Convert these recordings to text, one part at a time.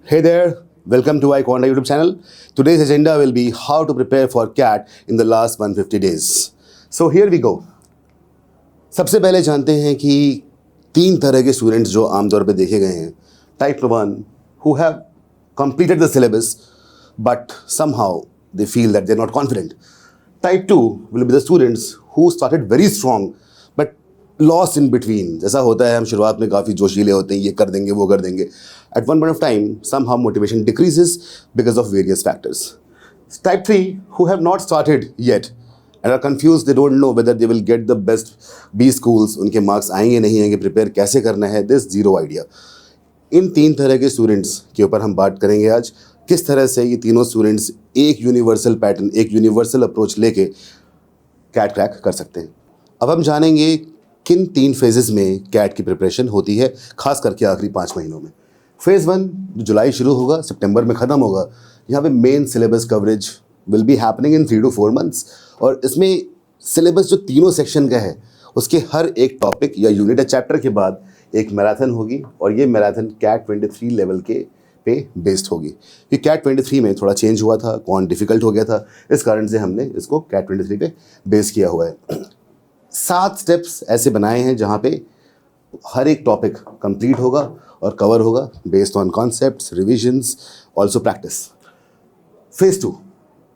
Hey there, welcome to iQuanta YouTube channel. Today's agenda will be how to prepare for CAT in the last 150 days. So here we go. सबसे पहले जानते हैं कि तीन तरह के स्टूडेंट्स जो आमतौर पे देखे गए हैं. Type 1 who have completed the syllabus but somehow they feel that they're not confident. Type 2 will be the students who started very strong but lost in between. जैसा होता है हम शुरुआत में काफ़ी जोशीले होते हैं, ये कर देंगे वो कर देंगे. At one point of time, somehow motivation decreases because of various factors. Type 3 who have not started yet and are confused, they don't know whether they will get the best B schools, उनके marks आएंगे नहीं आएंगे, prepare कैसे करना है, this zero idea. इन तीन तरह के स्टूडेंट्स के ऊपर हम बात करेंगे आज. किस तरह से ये तीनों स्टूडेंट्स एक यूनिवर्सल पैटर्न, एक यूनिवर्सल अप्रोच लेके कैट क्रैक कर सकते हैं. अब हम जानेंगे किन तीन फेजेस में कैट की प्रिपरेशन होती है, खास करके आखिरी 5 महीनों में. फेज़ 1 जो जुलाई शुरू होगा, सितंबर में ख़त्म होगा. यहाँ पे main syllabus coverage will be happening in 3 to 4 months. और इसमें सिलेबस जो तीनों सेक्शन का है उसके हर एक टॉपिक या यूनिट या चैप्टर के बाद एक मैराथन होगी और ये मैराथन कैट 23 लेवल के पे बेस्ड होगी. कि कैट 23 में थोड़ा चेंज हुआ था, कौन डिफ़िकल्ट हो गया था, इस कारण से हमने इसको कैट 23 पे बेस किया हुआ है. 7 स्टेप्स ऐसे बनाए हैं जहाँ पे हर एक टॉपिक कंप्लीट होगा और कवर होगा based on concepts, revisions, also practice. Phase 2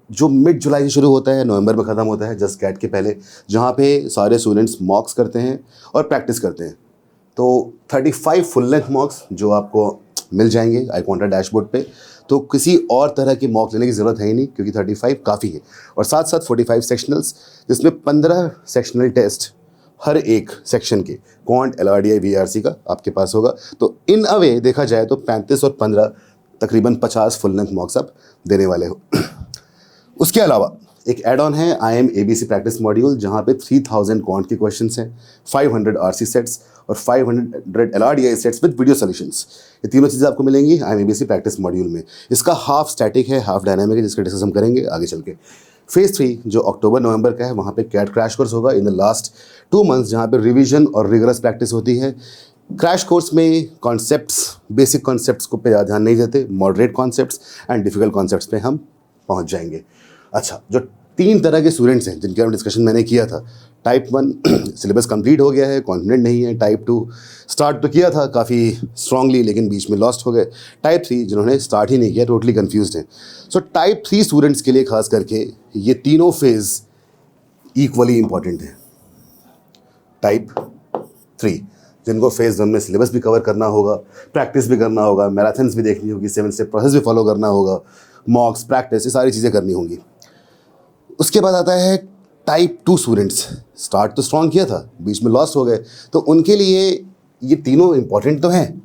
जो मिड जुलाई से शुरू होता है, नवंबर में ख़त्म होता है जस्ट कैट के पहले, जहाँ पे सारे स्टूडेंट्स मॉक्स करते हैं और प्रैक्टिस करते हैं. तो 35 फुल लेंथ मॉक्स जो आपको मिल जाएंगे iQuanta डैशबोर्ड पे. तो किसी और तरह के मॉक लेने की ज़रूरत है ही नहीं क्योंकि 35 काफ़ी है. और साथ साथ 45 सेक्शनल्स जिसमें 15 सेक्शनल टेस्ट हर एक सेक्शन के क्वांट, LRDI, VRC का आपके पास होगा. तो इन अ वे देखा जाए तो 35 और 15 तकरीबन 50 फुल लेंथ मॉक्स आप देने वाले हो. उसके अलावा एक एड ऑन है IIM ABC प्रैक्टिस मॉड्यूल जहाँ पे 3000 क्वांट के क्वेश्चंस हैं, 500 RC सेट्स और 500 LRDI sets with video solutions. ये तीनों चीज़ें आपको मिलेंगी IIM ABC प्रैक्टिस मॉड्यूल में. इसका हाफ स्टैटिक है, हाफ डायनामिक है, जिसका डिस्कस हम करेंगे आगे चल के. फेज़ 3 जो अक्टूबर नवंबर का है, वहाँ पे कैट क्रैश कोर्स होगा इन द लास्ट 2 months जहाँ पे रिवीजन और रिगरस प्रैक्टिस होती है. क्रैश कोर्स में कॉन्सेप्ट्स, बेसिक कॉन्सेप्ट्स को पे ध्यान नहीं देते, moderate concepts and difficult concepts पे हम पहुँच जाएंगे. अच्छा, जो 3 तरह के स्टूडेंट्स हैं जिनके बारे में डिस्कशन मैंने किया था. टाइप 1 सिलेबस कंप्लीट हो गया है, कॉन्फिडेंट नहीं है. टाइप 2 स्टार्ट तो किया था काफ़ी स्ट्रांगली लेकिन बीच में लॉस्ट हो गए. टाइप 3 जिन्होंने स्टार्ट ही नहीं किया, टोटली कंफ्यूज्ड हैं. सो टाइप 3 स्टूडेंट्स के लिए खास करके ये तीनों फेज़ इक्वली इंपॉर्टेंट हैं. टाइप 3 जिनको फेज़ 1 में सिलेबस भी कवर करना होगा, प्रैक्टिस भी करना होगा, मैराथन्स भी देखनी होगी, 7 स्टेप प्रोसेस भी फॉलो करना होगा, मॉक्स, प्रैक्टिस, ये सारी चीज़ें करनी होंगी. उसके बाद आता है टाइप 2 स्टूडेंट्स. स्टार्ट तो स्ट्रॉन्ग किया था, बीच में लॉस्ट हो गए. तो उनके लिए ये तीनों इंपॉर्टेंट तो हैं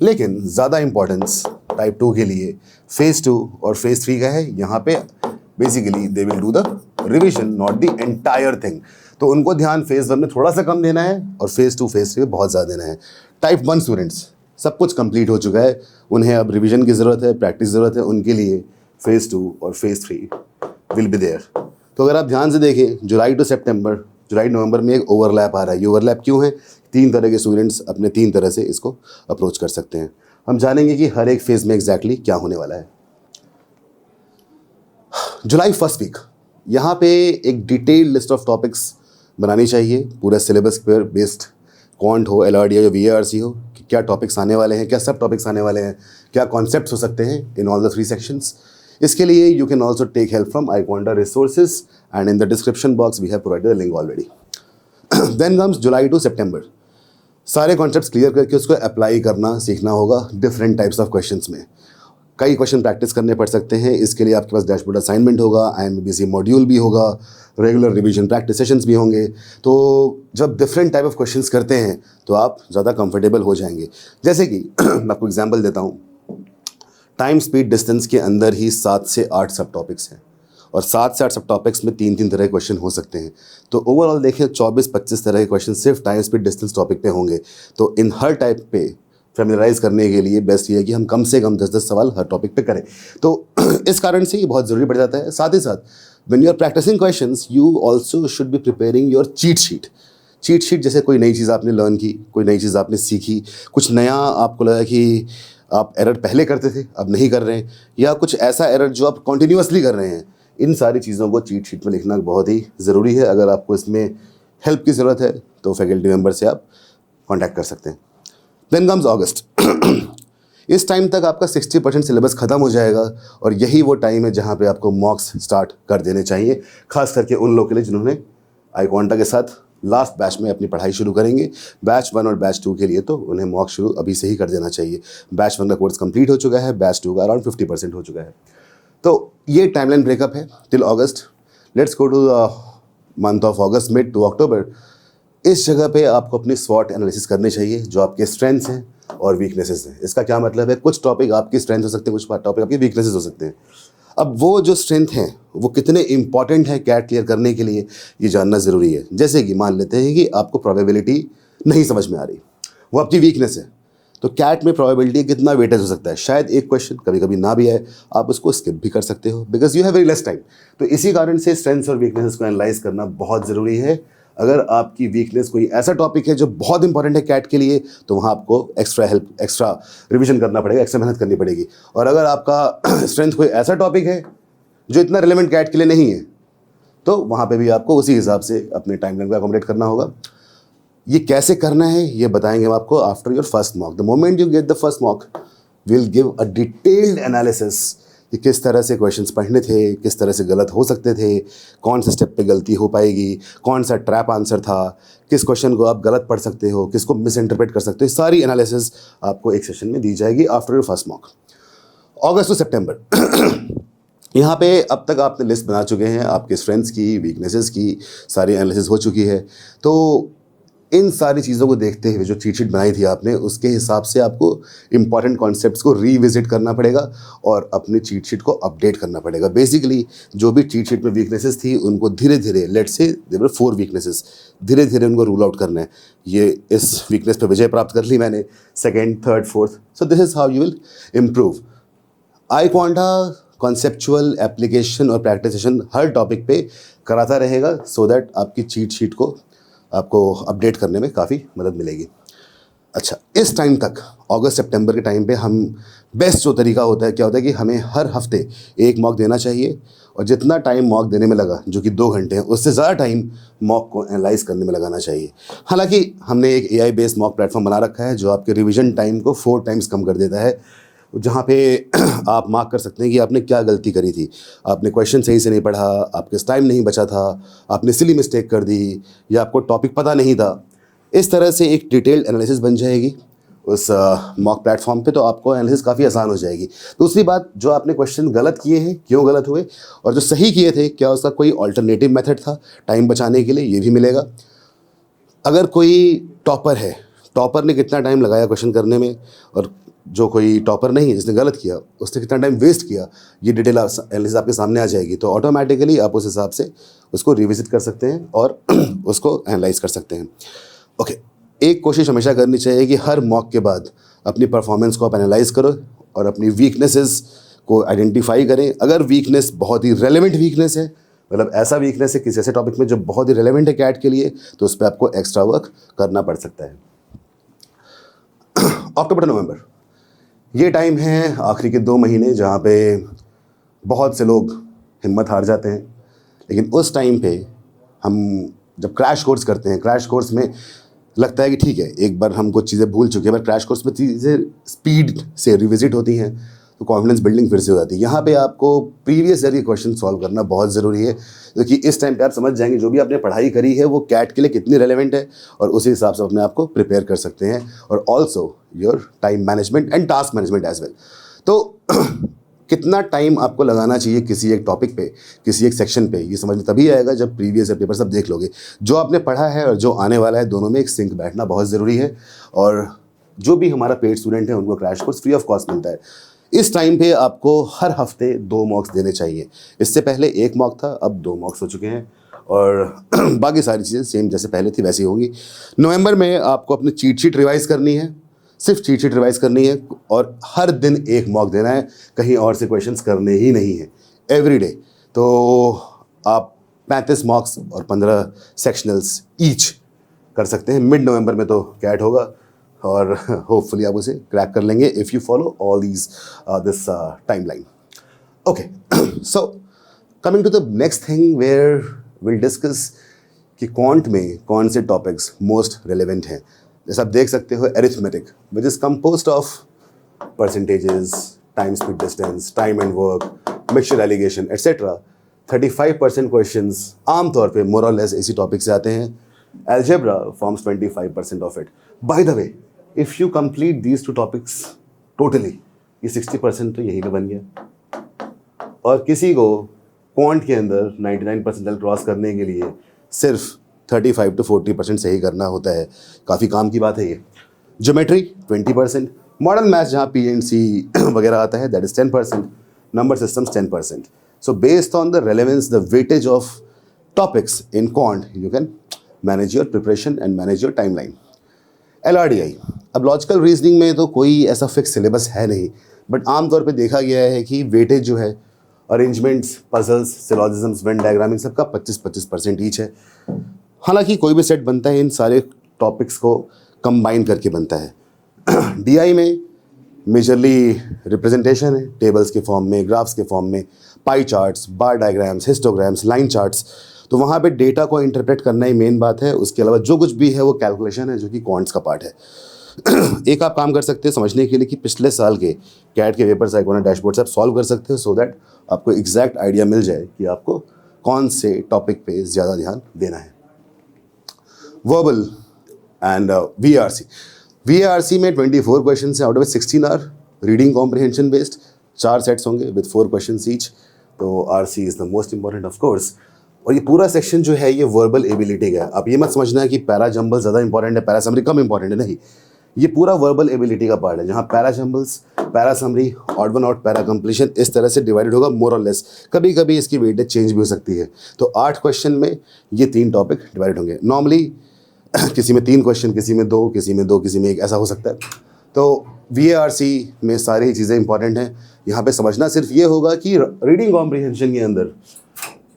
लेकिन ज़्यादा इंपॉर्टेंस टाइप 2 के लिए फेज़ 2 और फेज़ 3 का है. यहाँ पे basically they will do the revision, not the entire thing. तो उनको ध्यान फेज़ 1 में थोड़ा सा कम देना है और फेज़ 2 फेज़ 3 में बहुत ज़्यादा देना है. टाइप 1 स्टूडेंट्स सब कुछ कंप्लीट हो चुका है, उन्हें अब रिविजन की ज़रूरत है, प्रैक्टिस ज़रूरत है. उनके लिए फेज़ 2 और फेज़ 3 विल बी देयर. तो अगर आप ध्यान से देखें जुलाई टू सितंबर, जुलाई नवंबर में एक ओवरलैप आ रहा है. ये ओवरलैप क्यों है? 3 तरह के स्टूडेंट्स अपने 3 तरह से इसको अप्रोच कर सकते हैं. हम जानेंगे कि हर एक फेज़ में एग्जैक्टली क्या होने वाला है. जुलाई फर्स्ट वीक, यहाँ पे एक डिटेल्ड लिस्ट ऑफ टॉपिक्स बनानी चाहिए पूरा सिलेबस पर बेस्ड. क्वांट हो, LRDI हो, VRC हो, कि क्या टॉपिक्स आने वाले हैं, क्या सब टॉपिक्स आने वाले हैं, क्या कॉन्सेप्ट्स हो सकते हैं इन ऑल द 3 सेक्शंस. इसके लिए you can also take help from iQuanta resources and in the description box we have provided the link already. Then comes July to September. सारे कॉन्सेप्ट्स क्लियर करके उसको apply करना सीखना होगा different types of questions में. कई question practice करने पड़ सकते हैं. इसके लिए आपके पास डैशबोर्ड असाइनमेंट होगा, IIM ABC मॉड्यूल भी होगा, रेगुलर रिवीजन प्रैक्टिस सेशंस भी होंगे. तो जब डिफरेंट टाइप ऑफ क्वेश्चंस करते हैं तो आप ज़्यादा कंफर्टेबल हो जाएंगे. जैसे कि मैं आपको एग्जांपल देता हूँ. टाइम, स्पीड, डिस्टेंस के अंदर ही 7 से 8 सब टॉपिक्स हैं और 7 से 8 सब टॉपिक्स में 3-3 तरह के क्वेश्चन हो सकते हैं. तो ओवरऑल देखें 24-25 तरह के क्वेश्चन सिर्फ टाइम, स्पीड, डिस्टेंस टॉपिक पे होंगे. तो इन हर टाइप पे फेमिलराइज करने के लिए बेस्ट ये है कि हम कम से कम 10-10 सवाल हर टॉपिक पे करें. तो इस कारण से ये बहुत ज़रूरी पड़ जाता है. साथ ही साथ when you are practising questions you also should be preparing your cheat sheet. Cheat sheet जैसे कोई नई चीज़ आपने लर्न की, कोई नई चीज़ आपने सीखी, कुछ नया आपको लगा कि आप एरर पहले करते थे अब नहीं कर रहे हैं, या कुछ ऐसा एरर जो आप कॉन्टिन्यूसली कर रहे हैं, इन सारी चीज़ों को चीट शीट में लिखना बहुत ही ज़रूरी है। अगर आपको इसमें हेल्प की ज़रूरत है तो फैकल्टी मेम्बर से आप कॉन्टैक्ट कर सकते हैं। देन कम्स अगस्त। इस टाइम तक आपका 60% सिलेबस ख़त्म हो जाएगा और यही वो टाइम है जहाँ पे आपको मॉक्स स्टार्ट कर देने चाहिए, खास करके उन लोगों के लिए जिन्होंने आईक्वांटा के साथ लास्ट बैच में अपनी पढ़ाई शुरू करेंगे। बैच 1 और बैच 2 के लिए तो उन्हें मॉक शुरू अभी से ही कर देना चाहिए। बैच 1 का कोर्स कंप्लीट हो चुका है, बैच 2 का अराउंड 50% हो चुका है। तो ये टाइमलाइन ब्रेकअप है till August. Let's go to the month of August, mid to October. इस जगह पे आपको अपनी स्वॉट एनालिसिस करनी चाहिए, जो आपके स्ट्रेंथ्स हैं और वीकनेसेस हैं। इसका क्या मतलब है, कुछ टॉपिक आपकी स्ट्रेंथ हो सकते हैं, कुछ टॉपिक आपकी वीकनेसेस हो सकते हैं। अब वो जो स्ट्रेंथ हैं वो कितने इंपॉर्टेंट है कैट क्लियर करने के लिए, ये जानना ज़रूरी है। जैसे कि मान लेते हैं कि आपको प्रोबेबिलिटी नहीं समझ में आ रही, वो आपकी वीकनेस है, तो कैट में प्रोबेबिलिटी कितना वेटेज हो सकता है, शायद एक क्वेश्चन कभी कभी ना भी आए, आप उसको स्किप भी कर सकते हो because you have very less time. तो इसी कारण से स्ट्रेंथ्स और वीकनेसेस को एनालाइज करना बहुत ज़रूरी है। अगर आपकी वीकनेस कोई ऐसा टॉपिक है जो बहुत इंपॉर्टेंट है कैट के लिए, तो वहाँ आपको एक्स्ट्रा हेल्प, एक्स्ट्रा रिविजन करना पड़ेगा, एक्स्ट्रा मेहनत करनी पड़ेगी। और अगर आपका स्ट्रेंथ कोई ऐसा टॉपिक है जो इतना रिलेवेंट कैट के लिए नहीं है, तो वहाँ पे भी आपको उसी हिसाब से अपने टाइमलाइन को अकोमोडेट करना होगा। ये कैसे करना है ये बताएंगे हम आपको after your first mock. The moment you get the first mock will give a detailed analysis कि किस तरह से क्वेश्चंस पढ़ने थे, किस तरह से गलत हो सकते थे, कौन से स्टेप पे गलती हो पाएगी, कौन सा ट्रैप आंसर था, किस क्वेश्चन को आप गलत पढ़ सकते हो, किसको मिस इंटरप्रेट कर सकते हो। सारी एनालिसिस आपको एक सेशन में दी जाएगी after your first mock. August to September यहाँ पे अब तक आपने लिस्ट बना चुके हैं आपके स्ट्रेंथ्स की, वीकनेसेस की, सारी एनालिसिस हो चुकी है। तो इन सारी चीज़ों को देखते हुए जो चीट शीट बनाई थी आपने, उसके हिसाब से आपको इंपॉर्टेंट कॉन्सेप्ट्स को रीविजिट करना पड़ेगा और अपनी चीट शीट को अपडेट करना पड़ेगा। बेसिकली जो भी चीट शीट में वीकनेसेस थी उनको धीरे धीरे, let's say there were 4 weaknesses, धीरे धीरे उनको रूल आउट करना है। ये इस वीकनेस पे विजय प्राप्त कर ली मैंने, second, third, fourth, so this is how you will improve. IQuanta conceptual application और प्रैक्टिसेशन हर टॉपिक पे कराता रहेगा सो दैट आपकी चीट शीट को आपको अपडेट करने में काफ़ी मदद मिलेगी। अच्छा, इस टाइम तक अगस्त सितंबर के टाइम पे हम बेस्ट जो तरीका होता है क्या होता है कि हमें हर हफ्ते एक मॉक देना चाहिए, और जितना टाइम मॉक देने में लगा जो कि 2 घंटे हैं, उससे ज़्यादा टाइम मॉक को एनालाइज करने में लगाना चाहिए। हालांकि हमने एक AI बेस्ड मॉक प्लेटफॉर्म बना रखा है जो आपके रिवीजन टाइम को 4 टाइम्स कम कर देता है, जहाँ पे आप मार्क कर सकते हैं कि आपने क्या गलती करी थी। आपने क्वेश्चन सही से नहीं पढ़ा, आपके टाइम नहीं बचा था, आपने सिली मिस्टेक कर दी, या आपको टॉपिक पता नहीं था। इस तरह से एक डिटेल्ड एनालिसिस बन जाएगी उस मॉक प्लेटफॉर्म पे, तो आपको एनालिसिस काफ़ी आसान हो जाएगी। दूसरी बात, जो आपने क्वेश्चन गलत किए हैं क्यों गलत हुए, और जो सही किए थे क्या उसका कोई ऑल्टरनेटिव मेथड था टाइम बचाने के लिए, ये भी मिलेगा। अगर कोई टॉपर है, टॉपर ने कितना टाइम लगाया क्वेश्चन करने में, और जो कोई टॉपर नहीं है जिसने गलत किया उसने कितना टाइम वेस्ट किया, ये डिटेल एनालिसिस आपके सामने आ जाएगी। तो ऑटोमेटिकली आप उस हिसाब से उसको रिविजिट कर सकते हैं और उसको एनालाइज कर सकते हैं। ओके, एक कोशिश हमेशा करनी चाहिए कि हर मॉक के बाद अपनी परफॉर्मेंस को आप एनालाइज करो और अपनी वीकनेसेस को आइडेंटिफाई करें। अगर वीकनेस बहुत ही रेलेवेंट वीकनेस है, मतलब ऐसा वीकनेस है किसी ऐसे टॉपिक में जो बहुत ही रेलेवेंट है कैट के लिए, तो उस पर आपको एक्स्ट्रा वर्क करना पड़ सकता है। अक्टूबर टू नवंबर ये टाइम है, आखिरी के 2 महीने, जहाँ पे बहुत से लोग हिम्मत हार जाते हैं। लेकिन उस टाइम पे हम जब क्रैश कोर्स करते हैं, क्रैश कोर्स में लगता है कि ठीक है एक बार हम कुछ चीज़ें भूल चुके हैं, पर क्रैश कोर्स में चीज़ें स्पीड से रिविजिट होती हैं तो कॉन्फिडेंस बिल्डिंग फिर से हो जाती है। यहाँ पे आपको प्रीवियस ईयर के क्वेश्चन सॉल्व करना बहुत ज़रूरी है, क्योंकि इस टाइम पे आप समझ जाएंगे जो भी आपने पढ़ाई करी है वो कैट के लिए कितनी रेलेवेंट है, और उसी हिसाब से अपने आप को प्रिपेयर कर सकते हैं। और also your time management and task management as well. तो कितना टाइम आपको लगाना चाहिए किसी एक टॉपिक पे, किसी एक सेक्शन पे, ये समझ में तभी आएगा जब प्रीवियस ईयर पेपर सब देख लोगे। जो आपने पढ़ा है और जो आने वाला है, दोनों में एक सिंक बैठना बहुत ज़रूरी है। और जो भी हमारा पेड स्टूडेंट है उनको crash course free of cost मिलता है। इस टाइम पे आपको हर हफ्ते 2 मॉक्स देने चाहिए। इससे पहले 1 मॉक था, अब 2 मॉक्स हो चुके हैं, और बाकी सारी चीज़ें सेम जैसे पहले थी वैसी होंगी। नवंबर में आपको अपनी चीट शीट रिवाइज करनी है, सिर्फ चीट शीट रिवाइज करनी है, और हर दिन 1 मॉक देना है, कहीं और से क्वेश्चंस करने ही नहीं है, एवरी डे। तो आप 35 मॉक्स और 15 सेक्शनल्स ईच कर सकते हैं। मिड नवंबर में तो कैट होगा, और होपफुली आप उसे क्रैक कर लेंगे if you follow all these this timeline. Okay, so coming to the next thing where will discuss कि क्वांट में कौन से टॉपिक्स मोस्ट रेलेवेंट हैं. जैसे आप देख सकते हो, arithmetic which is composed of percentages, time speed distance, time and work, mixture allegation etcetera. 35% questions आमतौर पे मोर और लेस इसी टॉपिक से आते हैं. Algebra forms 25% of it. By the way, if you complete these two topics totally, ये 60% तो यहीं पे बन गया. और किसी को क्वांट के अंदर 99 परसेंटाइल क्रॉस करने के लिए सिर्फ 35 to 40% सही करना होता है. काफ़ी काम की बात है ये. ज्योमेट्री 20%, मॉडर्न मैथ्स जहाँ PNC वगैरह आता है that is 10%, number systems 10%. So based on the relevance, the weightage of topics in quant, you can manage your preparation and manage your timeline. LRDI, अब लॉजिकल रीजनिंग में तो कोई ऐसा fix syllabus है नहीं, बट आमतौर पे देखा गया है कि वेटेज जो है अरेंजमेंट्स, पजल्स, सिलॉजिज्म्स, वेन डायग्राम, इन सबका 25-25% ईच है. हालांकि कोई भी सेट बनता है इन सारे टॉपिक्स को कंबाइन करके बनता है. DI में मेजरली रिप्रेजेंटेशन है, टेबल्स के फॉर्म में, ग्राफ्स के फॉर्म में, पाई चार्ट्स, बार डायग्राम्स, हिस्टोग्राम्स, लाइन चार्ट्स. तो वहाँ पे डेटा को इंटरप्रेट करना ही मेन बात है. उसके अलावा जो कुछ भी है वो कैलकुलेशन है, जो कि क्वांट्स का पार्ट है. एक आप काम कर सकते हैं समझने के लिए कि पिछले साल के कैट के पेपर साइकोना डैशबोर्ड से आप सॉल्व कर सकते हो, सो दैट आपको एग्जैक्ट आइडिया मिल जाए कि आपको कौन से टॉपिक पे ज़्यादा ध्यान देना है. वर्बल एंड VARC में 24 क्वेश्चन है, out of 16 are reading comprehension based. 4 sets होंगे विद 4 क्वेश्चन ईच. तो RC is the most important of course. और ये पूरा सेक्शन जो है ये वर्बल एबिलिटी का है. आप ये मत समझना है कि पैरा जंबल ज़्यादा इंपॉर्टेंट है, पैरा समरी कम इंपॉर्टेंट है. नहीं, ये पूरा वर्बल एबिलिटी का पार्ट है, जहाँ para jumbles, para summary, odd one out, para completion इस तरह से डिवाइडेड होगा मोर और लेस. कभी कभी इसकी वेटेज चेंज भी हो सकती है. तो 8 क्वेश्चन में ये 3 टॉपिक डिवाइड होंगे. नॉर्मली किसी में 3 क्वेश्चन, किसी में 2, किसी में 2, किसी में 1, ऐसा हो सकता है. तो VARC में सारी चीज़ें इंपॉर्टेंट हैं. यहाँ पे समझना सिर्फ ये होगा कि रीडिंग कॉम्प्रिहेंशन के अंदर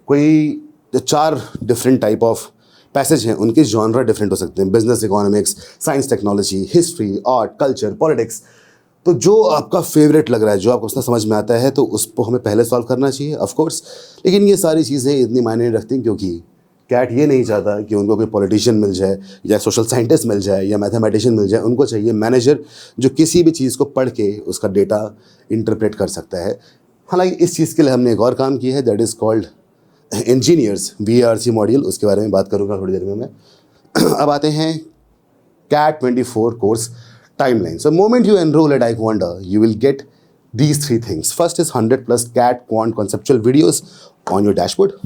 कोई जो 4 डिफरेंट टाइप ऑफ पैसेज हैं उनके जॉनरा डिफरेंट हो सकते हैं. Business, economics, science, technology, history, art, culture, politics. तो जो आपका फेवरेट लग रहा है, जो आपको उसका समझ में आता है, तो उसको हमें पहले सॉल्व करना चाहिए ऑफ कोर्स. लेकिन ये सारी चीज़ें इतनी मायने नहीं रखती, क्योंकि कैट ये नहीं चाहता कि उनको कोई पॉलिटिशियन मिल जाए या सोशल साइंटिस्ट मिल जाए या मैथमेटिशियन मिल जाए. उनको चाहिए मैनेजर जो किसी भी चीज़ को पढ़ के उसका डेटा इंटरप्रेट कर सकता है. हालांकि इस चीज़ के लिए हमने एक और काम किया है, that is called engineers VARC module. उसके बारे में बात करूँगा थोड़ी देर में मैं. अब आते हैं CAT 24 course timeline. So moment you enrol at iQuanta, you will get these 3 things. First is 100+ CAT quant conceptual videos on your dashboard.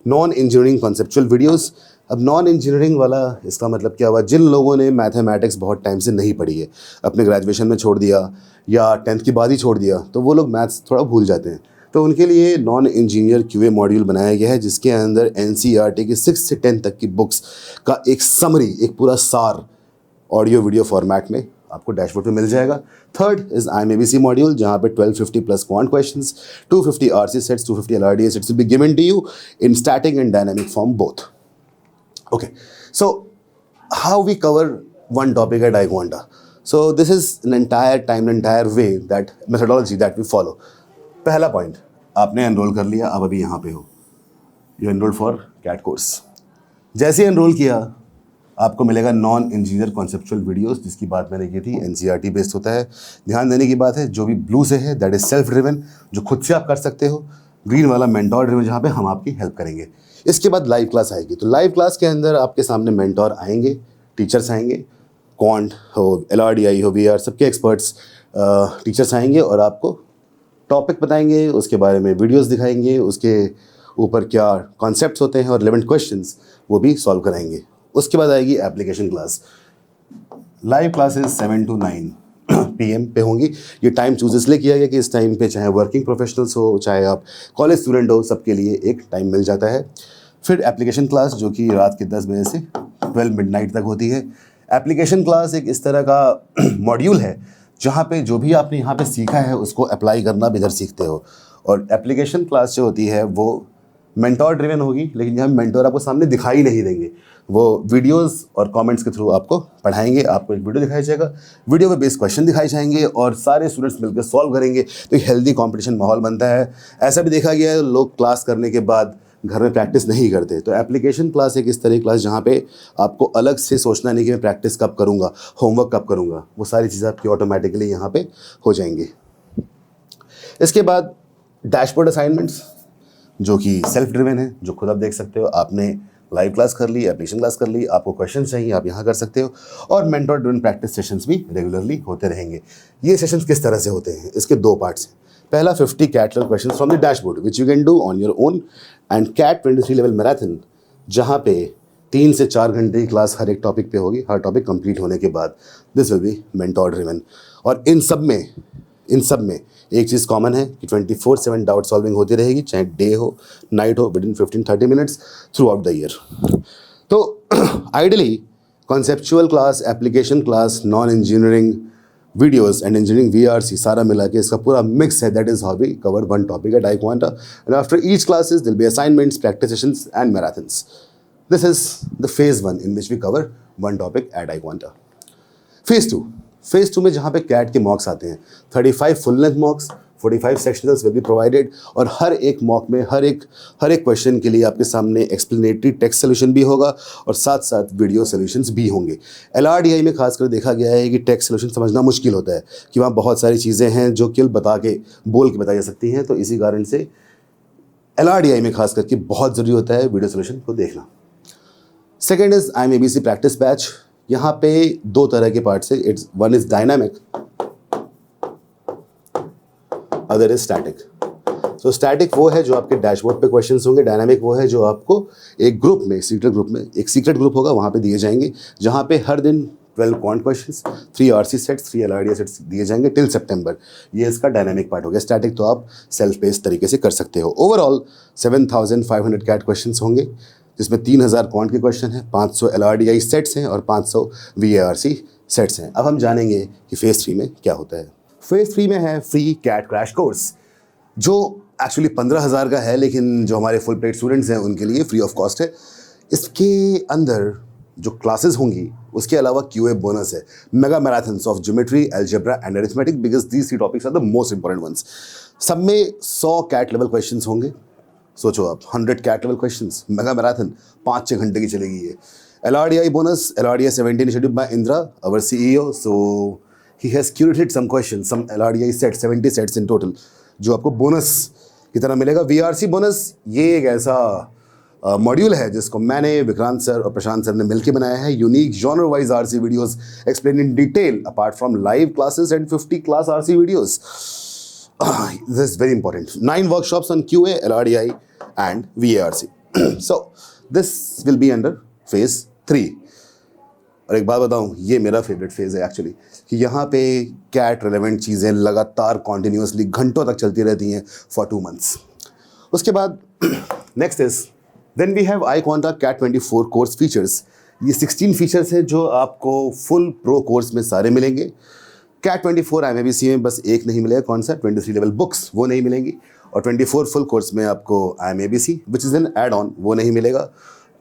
Non engineering conceptual videos. अब नॉन इंजीनियरिंग वाला इसका मतलब क्या हुआ, जिन लोगों ने मैथमेटिक्स बहुत टाइम से नहीं पढ़ी है, अपने ग्रेजुएशन में छोड़ दिया या 10th के बाद ही छोड़ दिया, तो वो लोग मैथ्स थोड़ा भूल जाते हैं. तो उनके लिए नॉन इंजीनियर QA मॉड्यूल बनाया गया है, जिसके अंदर NCERT की 6 से 10 तक की बुक्स का एक समरी, एक पूरा सार ऑडियो वीडियो फॉर्मेट में आपको डैशबोर्ड पे मिल जाएगा. थर्ड इज IMABC मॉड्यूल, जहाँ पे 1250+ quant questions, 250 RC sets, 250 LRDA sets will be given to you in static and dynamic form both. Okay, so how we cover one topic at iQuanta. So this is an entire way, that methodology that we follow. पहला point, आपने enrol कर लिया, अब अभी यहाँ पे हो, you enrol for CAT course. जैसे एनरोल किया आपको मिलेगा नॉन इंजीनियर कॉन्सेप्चुअल वीडियोस, जिसकी बात मैंने की थी, NCERT बेस्ड होता है. ध्यान देने की बात है, जो भी ब्लू से है दैट इज सेल्फ ड्रिवन, जो खुद से आप कर सकते हो. ग्रीन वाला मेंटोर ड्रिवन, जहाँ पे हम आपकी हेल्प करेंगे. इसके बाद लाइव क्लास आएगी. तो लाइव क्लास के अंदर आपके सामने मेंटोर आएंगे, टीचर्स आएंगे, क्वांट हो, LRDI हो, VR, सबके एक्सपर्ट्स टीचर्स आएंगे और आपको टॉपिक बताएंगे, उसके बारे में वीडियोस दिखाएंगे, उसके ऊपर क्या कॉन्सेप्ट्स होते हैं और रिलेवेंट क्वेश्चंस वो भी सॉल्व कराएंगे. उसके बाद आएगी application class. Live classes 7 to 9 PM पे होंगी. ये टाइम चूज इसलिए किया गया कि इस टाइम पे चाहे वर्किंग प्रोफेशनल्स हो, चाहे आप कॉलेज स्टूडेंट हो, सबके लिए एक टाइम मिल जाता है. फिर एप्लीकेशन क्लास, जो कि रात के 10 बजे से 12 मिडनाइट तक होती है. एप्लीकेशन क्लास एक इस तरह का मॉड्यूल है जहाँ पे जो भी आपने यहाँ पे सीखा है उसको अप्लाई करना भी इधर सीखते हो. और एप्लीकेशन क्लास जो होती है वो मेंटोर ड्रिवन होगी, लेकिन यहाँ मेंटोर आपको सामने दिखाई नहीं देंगे, वो वीडियोस और कमेंट्स के थ्रू आपको पढ़ाएंगे। आपको एक वीडियो दिखाया जाएगा, वीडियो पे बेस्ड क्वेश्चन दिखाए जाएंगे और सारे स्टूडेंट्स मिलकर सॉल्व करेंगे। तो एक हेल्दी कंपटीशन माहौल बनता है। ऐसा भी देखा गया है लोग क्लास करने के बाद घर में प्रैक्टिस नहीं करते। तो एप्लीकेशन क्लास एक इस तरह की क्लास जहाँ पे आपको अलग से सोचना नहीं कि मैं प्रैक्टिस कब करूँगा, होमवर्क कब करूँगा, वो सारी चीज़ें आपकी ऑटोमेटिकली यहाँ पे हो जाएंगी। इसके बाद डैशबोर्ड असाइनमेंट्स जो कि सेल्फ ड्रिवन है, जो खुद आप देख सकते हो। आपने लाइव क्लास कर ली, एप्लीकेशन क्लास कर ली, आपको क्वेश्चन चाहिए आप यहाँ कर सकते हो। और मेंटर ड्रिवन प्रैक्टिस सेशंस भी रेगुलरली होते रहेंगे। ये सेशंस किस तरह से होते हैं, इसके दो पार्ट्स हैं। पहला 50 CAT level question from the dashboard which you can do on your own, and CAT 23 level marathon जहाँ पे 3 से 4 घंटे की क्लास हर एक टॉपिक पे होगी। हर टॉपिक कंप्लीट होने के बाद this will be mentor driven. और इन सब में एक चीज़ कॉमन है कि 24/7 डाउट सॉल्विंग होती रहेगी, चाहे डे हो नाइट हो, within 15-30 minutes throughout the year. तो ideally conceptual class, application class, non engineering videos and engineering VRC सारा मिला के इसका पूरा मिक्स है। That is how we cover one topic at iQuanta, and after each classes there will be assignments, practice sessions and marathons. This is the phase 1 in which we cover one topic at iQuanta। Phase 2 में जहाँ पे cat के मॉक्स आते हैं, 35 full length mocks, 45 sectionals will be provided. और हर एक mock में हर एक क्वेश्चन के लिए आपके सामने एक्सप्लेनेटरी टेक्स्ट सोल्यूशन भी होगा और साथ साथ वीडियो सोल्यूशंस भी होंगे। LRDI में खासकर देखा गया है कि टेक्स्ट सोल्यूशन समझना मुश्किल होता है, कि वहाँ बहुत सारी चीज़ें हैं जो केवल बोल के बताई जा सकती हैं। तो इसी कारण से LRDI में खास करके बहुत ज़रूरी होता है वीडियो सोल्यूशन को देखना। Second is IMABC practice batch. यहाँ पे 2 तरह के पार्ट्स है। One is dynamic, other is static. तो स्टैटिक वो है जो आपके डैशबोर्ड पे क्वेश्चंस होंगे, डायनामिक वो है जो आपको एक ग्रुप में, एक सीक्रेट ग्रुप होगा, वहाँ पे दिए जाएंगे, जहाँ पे हर दिन 12 quant questions, 3 RC sets, 3 LRDI sets दिए जाएंगे टिल सितंबर। ये इसका डायनामिक पार्ट हो गया। स्टैटिक तो आप सेल्फ बेस्ड तरीके से कर सकते हो। ओवरऑल 7500 कैट क्वेश्चंस होंगे, जिसमें 3000 क्वांट के क्वेश्चन हैं, 500 LRDI सेट्स हैं और 500 VARC सेट्स हैं। अब हम जानेंगे कि फेज़ 3 में क्या होता है। फेज़ 3 में है फ्री कैट क्रैश कोर्स, जो एक्चुअली 15,000 का है, लेकिन जो हमारे फुल प्लेट स्टूडेंट्स हैं उनके लिए फ्री ऑफ कॉस्ट है। इसके अंदर जो क्लासेस होंगी उसके अलावा QA बोनस है, mega marathons of geometry, algebra and arithmetic, because these 3 topics are the most important ones. सब में 100 कैट लेवल क्वेश्चंस होंगे। सोचो आप, 100 CAT level questions, mega marathon, 5-6 घंटे की चलेगी ये। LRDI bonus, LRDI 17 scheduled by Indra, our CEO. So he has curated some questions, some LRDI sets, 70 sets in total, जो आपको बोनस की तरह मिलेगा। VRC बोनस ये एक ऐसा मॉड्यूल है जिसको मैंने, विक्रांत सर और प्रशांत सर ने मिलकर बनाया है। Unique genre wise RC videos explain in detail apart from live classes and 50 class RC videos. This is very important. 9 workshops on QA, LRDI and VARC. So this will be under phase 3. और एक बात बताऊं, ये मेरा favourite phase है actually, कि यहाँ पे कैट रिलेवेंट चीज़ें लगातार कॉन्टिन्यूसली घंटों तक चलती रहती हैं फॉर 2 months। उसके बाद next is then we have iQuanta CAT 24 course features. ये 16 फीचर्स हैं जो आपको फुल प्रो कोर्स में सारे मिलेंगे। CAT 24 IMABC में बस एक नहीं मिलेगा, कौन सा, 23 लेवल बुक्स, वो नहीं मिलेंगी। और 24 फुल कोर्स में आपको IMABC which is an add on, वो नहीं मिलेगा।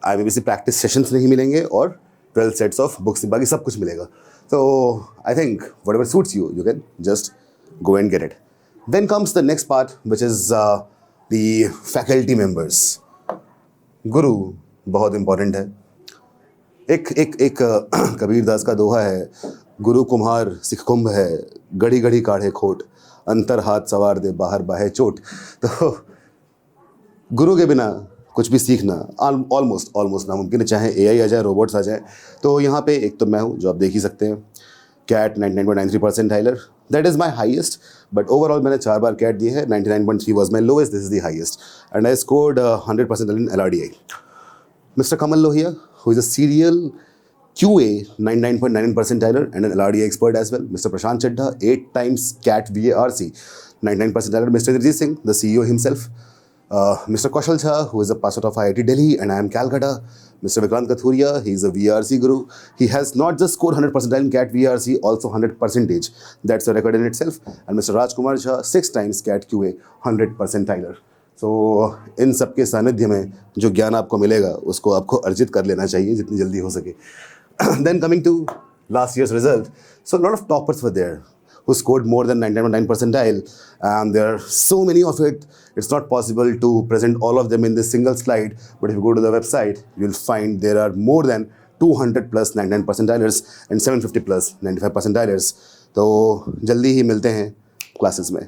IMABC प्रैक्टिस सेशंस नहीं मिलेंगे और 12 सेट्स ऑफ बुक्स, बाकी सब कुछ मिलेगा। तो I think whatever suits you, you can just go and get it. Then comes the next part which is the faculty members. गुरु बहुत इंपॉर्टेंट है। एक कबीरदास का दोहा है, गुरु कुम्हार सिख कुंभ है, गढ़ी गढ़ी काढ़े खोट, अंतर हाथ सवार दे बाहर बाहे चोट। तो गुरु के बिना कुछ भी सीखना ऑलमोस्ट नामुमकिन है, चाहे AI आ जाए, रोबोट्स आ जाए। तो यहाँ पे एक तो मैं हूँ जो आप देख ही सकते हैं, CAT 99.93 percentiler, that is my highest. But overall मैंने 4 बार CAT दी है, 99.3 was my lowest, this is the highest, and I scored 100% in LRDI। Mr. Kamal Lohia, who is a serial QA 99.9 percentiler and an LRDI expert as well. Mr. Prashant Chadha, 8 times CAT VARC 99 percentiler. Mr. Indrajit Singh, the CEO himself. Mr. Kaushal Jha, who is a passer of IIT Delhi and I am Calcutta. Mr. Vikrant Kathuria, he is a VRC guru. He has not just scored 100 percentile in CAT VRC, also 100%. That's a record in itself. And Mr. Rajkumar Jha, 6 times CAT QA 100 percentiler. तो इन सब के सानिध्य में जो ज्ञान आपको मिलेगा उसको आपको अर्जित कर लेना चाहिए जितनी जल्दी हो सके. Then coming to last year's result, so a lot of toppers were there who scored more than 99 percentile, and there are so many of it. It's not possible to present all of them in this single slide, but if you go to the website, you'll find there are more than 200 plus 99 percentilers and 750 plus 95 percentilers. तो जल्दी ही मिलते हैं classes में.